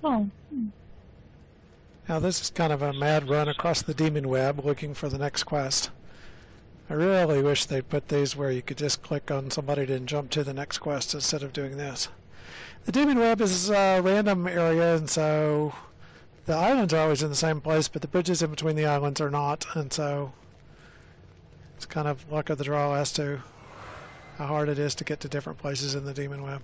Oh. Now this is kind of a mad run across the demon web looking for the next quest. I really wish they'd put these where you could just click on somebody to jump to the next quest instead of doing this. The demon web is a random area, and so the islands are always in the same place, but the bridges in between the islands are not, and so it's kind of luck of the draw as to how hard it is to get to different places in the demon web.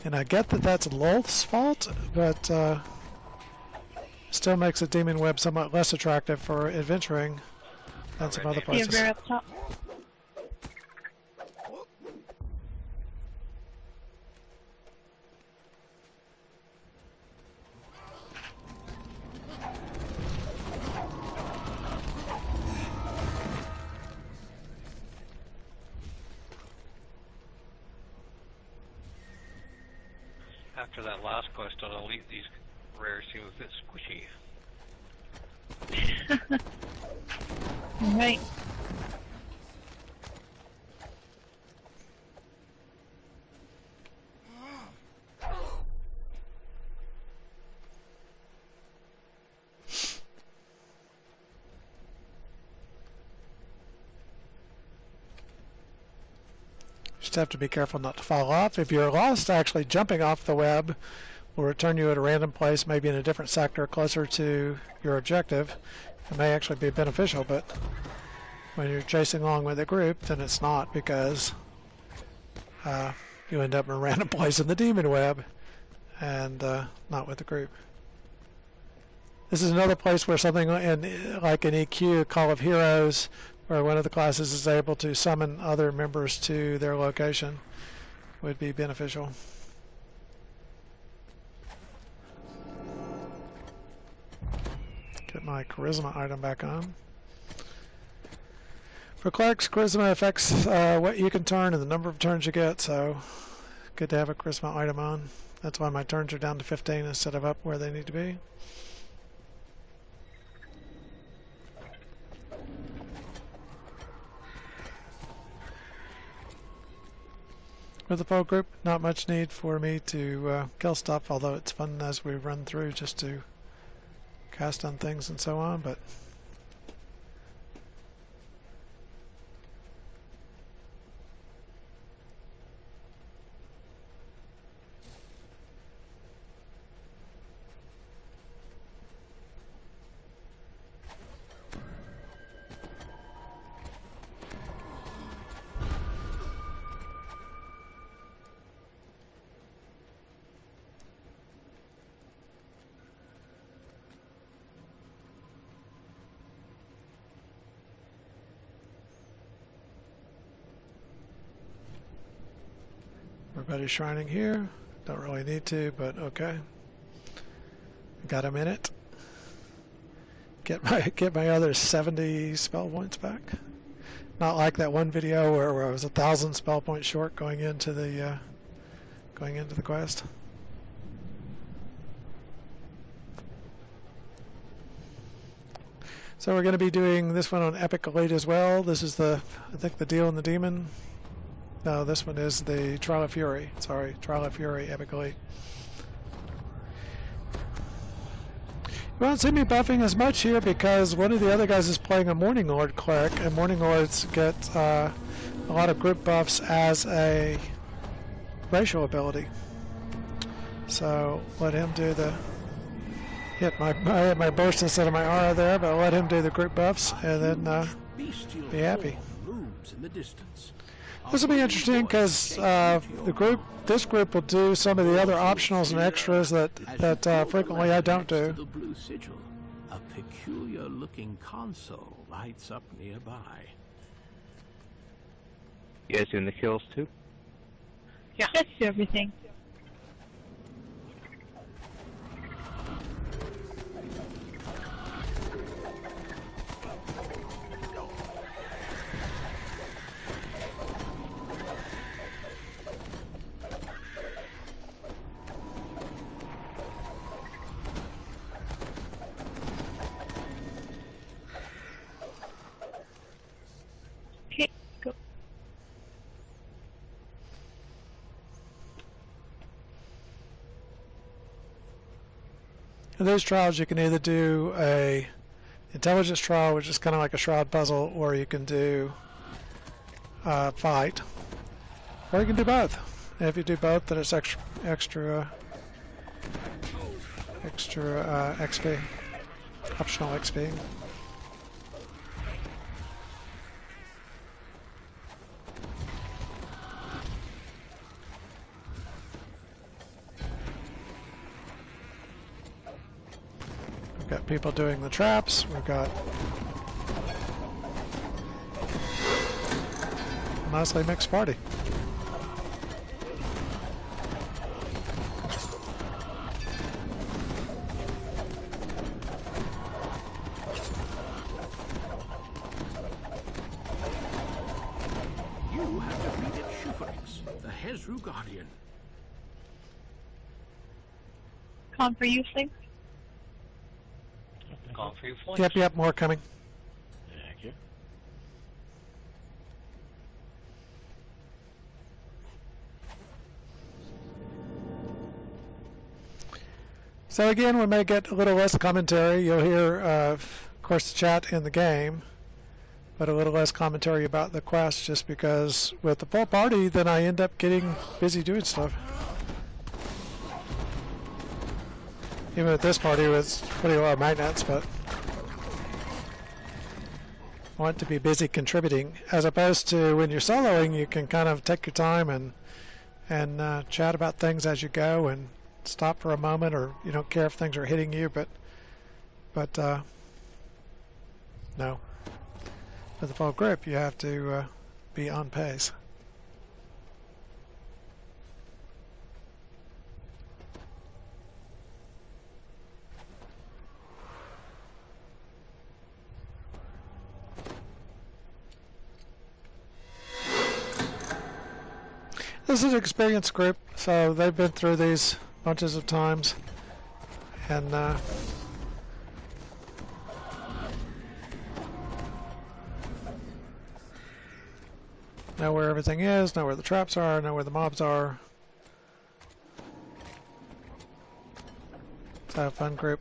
And I get that that's Lolth's fault, but still makes the demon web somewhat less attractive for adventuring than some other places. Yeah, up top. After that last quest on Elite, these rares seem a bit squishy. Right. Just have to be careful not to fall off. If you're lost, actually jumping off the web will return you at a random place, maybe in a different sector closer to your objective. It may actually be beneficial, but when you're chasing along with a group, then it's not, because you end up in a random place in the demon web and not with the group. This is another place where something like an EQ, Call of Heroes, where one of the classes is able to summon other members to their location, would be beneficial. Get my charisma item back on. For clerics, charisma affects what you can turn and the number of turns you get, so good to have a charisma item on. That's why my turns are down to 15 instead of up where they need to be. With the full group, not much need for me to kill stuff, although it's fun as we run through just to cast on things and so on, but everybody's shrining here. Don't really need to, but okay. Got a minute. Get my other 70 spell points back. Not like that one video where I was 1,000 spell points short going into the quest. So we're going to be doing this one on Epic Elite as well. This is I think the Deal in the Demon. No, this one is the Trial of Fury. Sorry, Trial of Fury, Epic Elite. You won't see me buffing as much here because one of the other guys is playing a Morning Lord Cleric, and Morning Lords get a lot of group buffs as a racial ability. So let him do the hit my burst instead of my aura there, but let him do the group buffs and then be happy. This will be interesting because this group will do some of the other optionals and extras that frequently I don't do. The blue sigil. A peculiar-looking console lights up nearby. You guys doing the kills too? Yeah. Let's do everything. In these trials, you can either do a intelligence trial, which is kind of like a shroud puzzle, or you can do fight, or you can do both. And if you do both, then it's extra XP, optional XP. We've got people doing the traps. We've got a nicely mixed party. You have defeated Shufrix, the Hezru Guardian. Con for you, Sling? Gone for you, Flinks. Yep, more coming. Thank you. So again, we may get a little less commentary. You'll hear, of course, the chat in the game, but a little less commentary about the quest, just because with the full party, then I end up getting busy doing stuff. Even with this party, with pretty low magnets, but I want to be busy contributing, as opposed to when you're soloing, you can kind of take your time and chat about things as you go and stop for a moment, or you don't care if things are hitting you, but no. For the full group, you have to be on pace. This is an experienced group, so they've been through these bunches of times, and know where everything is, know where the traps are, know where the mobs are. It's a fun group.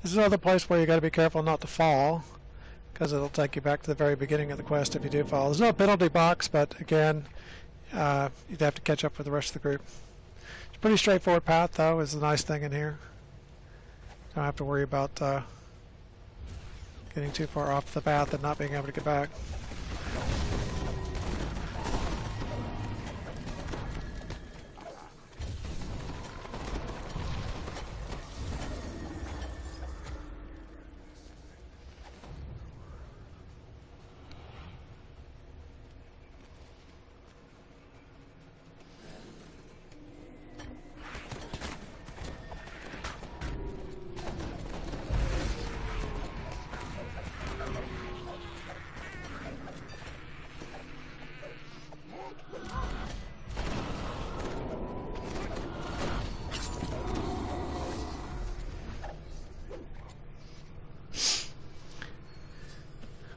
This is another place where you got to be careful not to fall, because it'll take you back to the very beginning of the quest if you do fall. There's no penalty box, but again, you'd have to catch up with the rest of the group. It's a pretty straightforward path, though, is the nice thing in here. Don't have to worry about getting too far off the path and not being able to get back.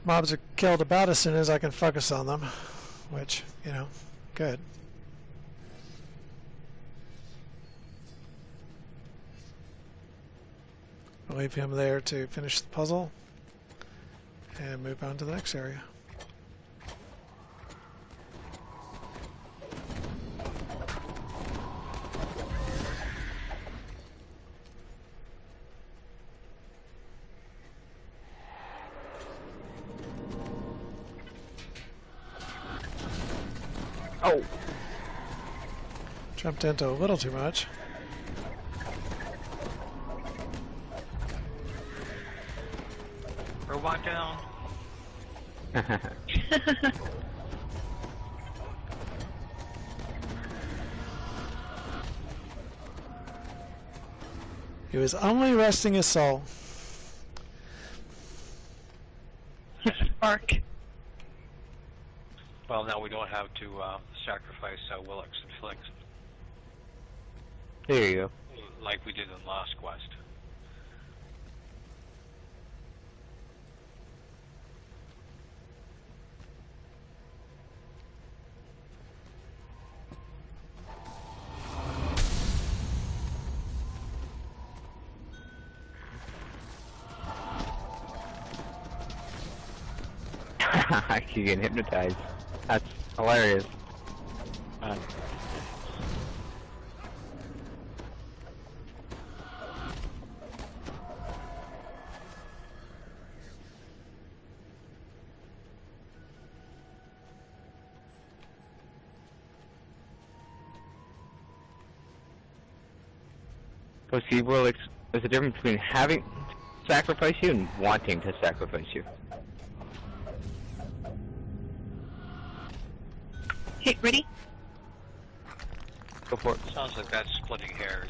Mobs are killed about as soon as I can focus on them, which, you know, good. I'll leave him there to finish the puzzle. and move on to the next area. Oh! Jumped into a little too much. Robot down. He was only resting his soul. Spark. Well, now we don't have to sacrifice Willix and Flix There you go. like we did in the last quest. I keep getting hypnotized. That's hilarious. But see, well, there's a difference between having to sacrifice you and wanting to sacrifice you. Okay, ready? Go for it. Sounds like that's splitting hairs.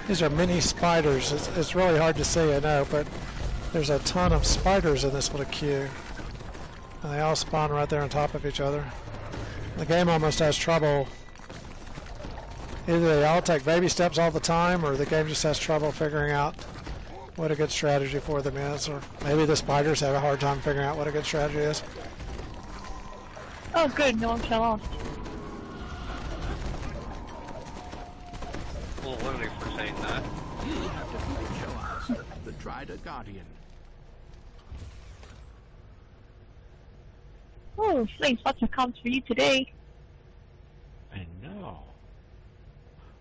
These are mini spiders. It's really hard to say, I know, but there's a ton of spiders in this little queue. And they all spawn right there on top of each other. The game almost has trouble. Either they all take baby steps all the time, or the game just has trouble figuring out what a good strategy for them is. Or maybe the spiders have a hard time figuring out what a good strategy is. Oh, good. No one fell off. Well, literally for saying that. You have defeated Shoaz, the Drider Guardian. Oh, Flames, lots of comps for you today. I know.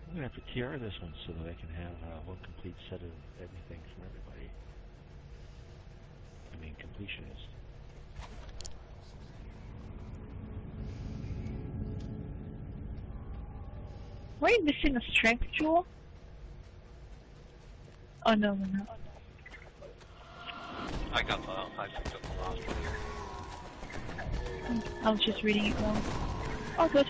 I'm gonna have to TR this one so that I can have one complete set of everything from everybody. I mean, completionist. Were you missing a strength jewel? Oh no, we're not. I picked up the last one here. I was just reading it wrong. Oh, good.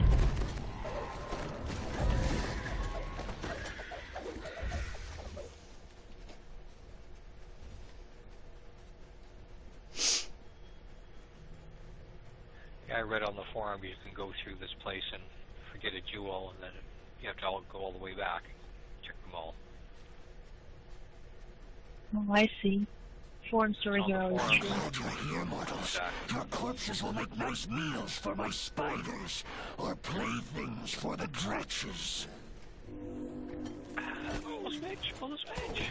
Yeah, I read on the forum you can go through this place and forget a jewel, and then you have to go all the way back and check them all. Oh, I see. Foreign stories On the are always forum. true. Glad you're here, mortals. Your corpses will make nice meals for my spiders, or playthings for the dretches. Oh, the smidge! Oh, the smidge!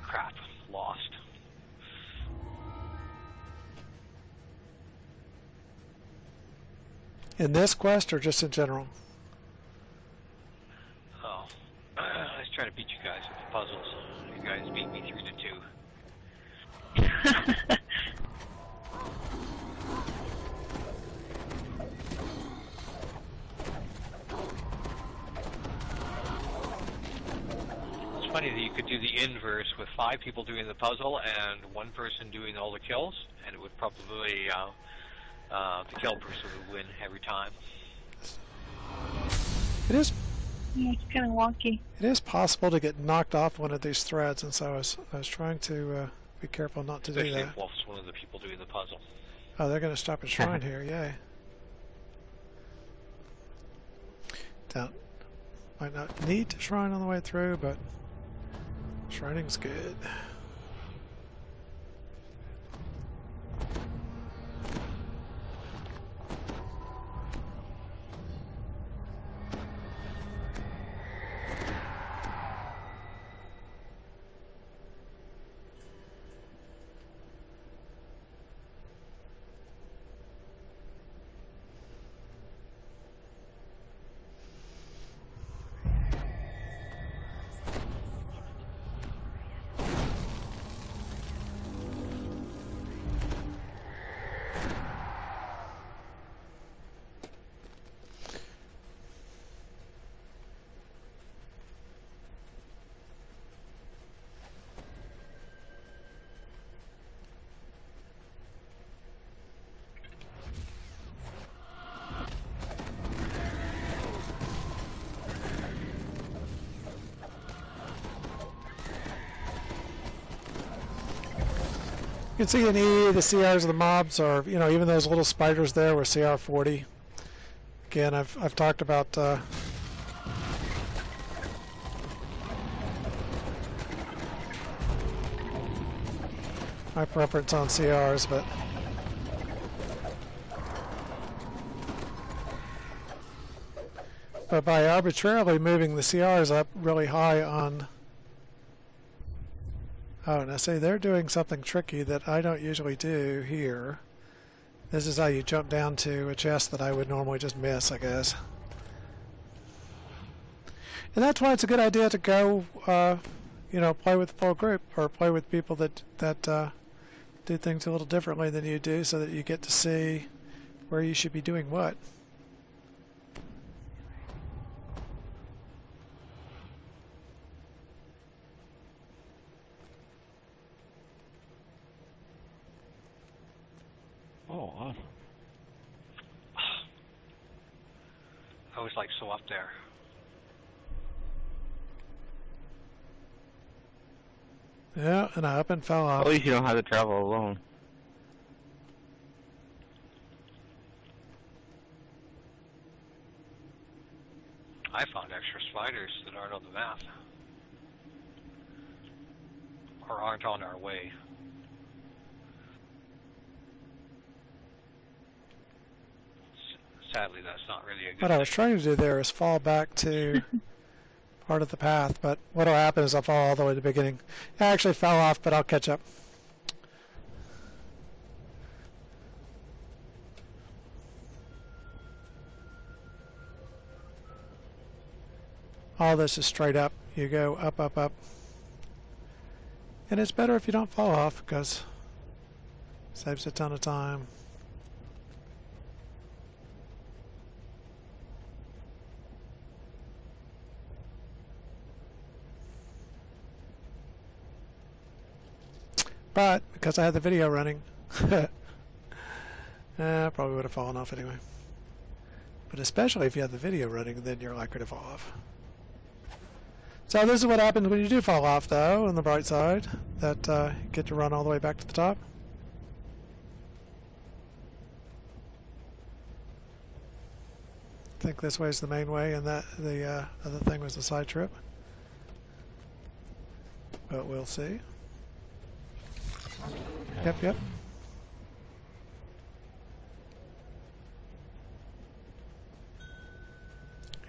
crap, lost. In this quest or just in general? Oh, I was trying to beat you guys with the puzzles. You guys beat me 3-2. It's funny that you could do the inverse with 5 people doing the puzzle and 1 person doing all the kills, and it would probably the kill person would win every time. It is. Yeah, it's kind of wonky. It is possible to get knocked off one of these threads, and so I was trying to be careful not to Especially do that. if Wolf's one of the people doing the puzzle. Oh, they're going to stop at shrine here. Yay! Might not need to shrine on the way through, but shrining's good. You can see in E, the CRs of the mobs are, even those little spiders there were CR 40. Again, I've talked about my preference on CRs, but by arbitrarily moving the CRs up really high on. Oh, now see, they're doing something tricky that I don't usually do here. This is how you jump down to a chest that I would normally just miss, I guess. And that's why it's a good idea to go, play with the full group, or play with people that do things a little differently than you do, so that you get to see where you should be doing what. Oh, awesome. I was like so up there. Yeah, and I up and fell off. At least you don't have to travel alone. I found extra spiders that aren't on the map. Or aren't on our way. Sadly, that's not really a good What I was trying to do there is fall back to part of the path, but what'll happen is I'll fall all the way to the beginning. I actually fell off, but I'll catch up. All this is straight up. You go up, up, up. And it's better if you don't fall off, because it saves a ton of time. But because I had the video running, I probably would have fallen off anyway. But especially if you have the video running, then you're likely to fall off. So this is what happens when you do fall off, though, on the bright side, that you get to run all the way back to the top. I think this way is the main way, and that the other thing was the side trip. But we'll see. Yep.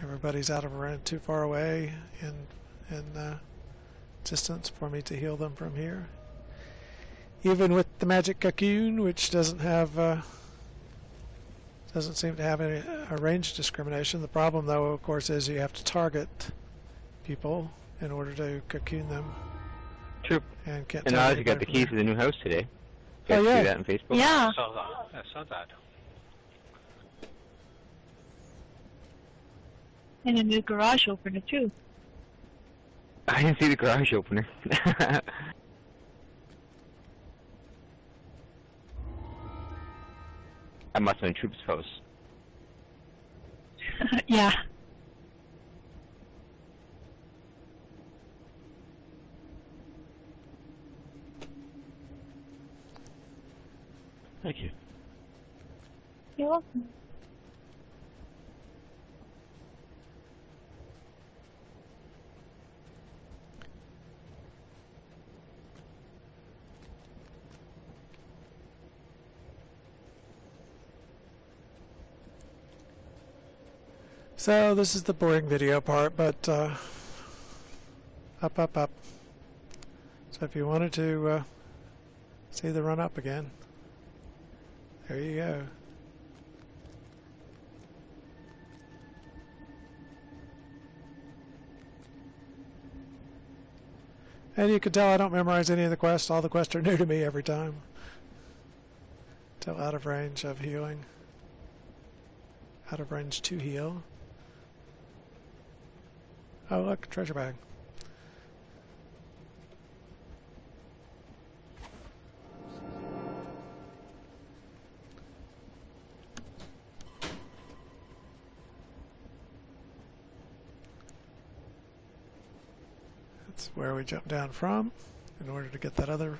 Everybody's out of around too far away in distance for me to heal them from here. Even with the magic cocoon, which doesn't seem to have any range discrimination. The problem, though, of course, is you have to target people in order to cocoon them. True. And can't. And now you got the keys to the new house today. You Oh, guys yeah. see that on Facebook? Yeah. I saw that. And a new garage opener, too. I didn't see the garage opener. I must have been Troop's house. Yeah. Thank you. You're welcome. So this is the boring video part, but up. So if you wanted to see the run up again, there you go. And you can tell I don't memorize any of the quests. All the quests are new to me every time. Till out of range of healing. Out of range to heal. Oh look, treasure bag. That's where we jump down from in order to get that other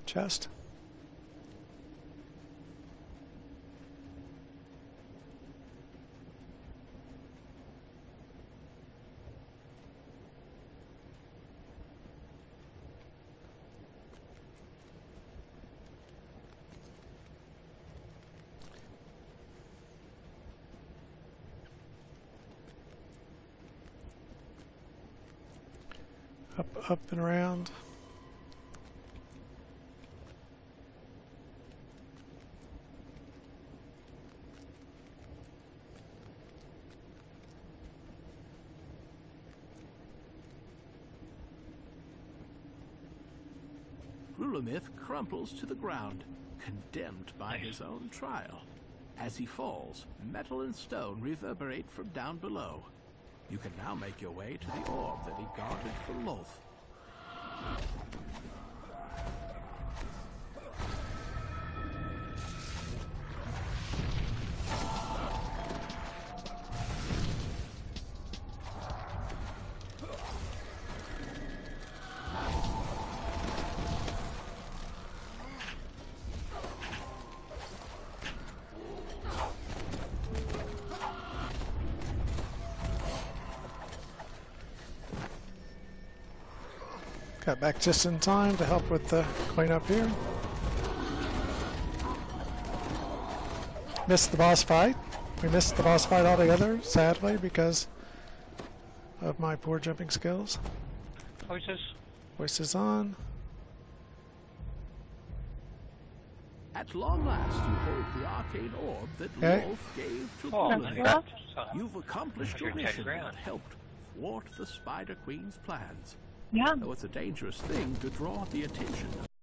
chest. Up and around. Grulamith crumples to the ground, condemned by his own trial. As he falls, metal and stone reverberate from down below. You can now make your way to the orb that he guarded for Loth. Got back just in time to help with the cleanup here. Missed the boss fight. We missed the boss fight altogether, sadly, because of my poor jumping skills. Voices. Voices on. At long last, you hold the arcane orb that Okay. Loth gave to Oh, Grulamith. that's You've accomplished your 110 mission grand. and helped thwart the Spider Queen's plans. Yeah. Though it's a dangerous thing to draw the attention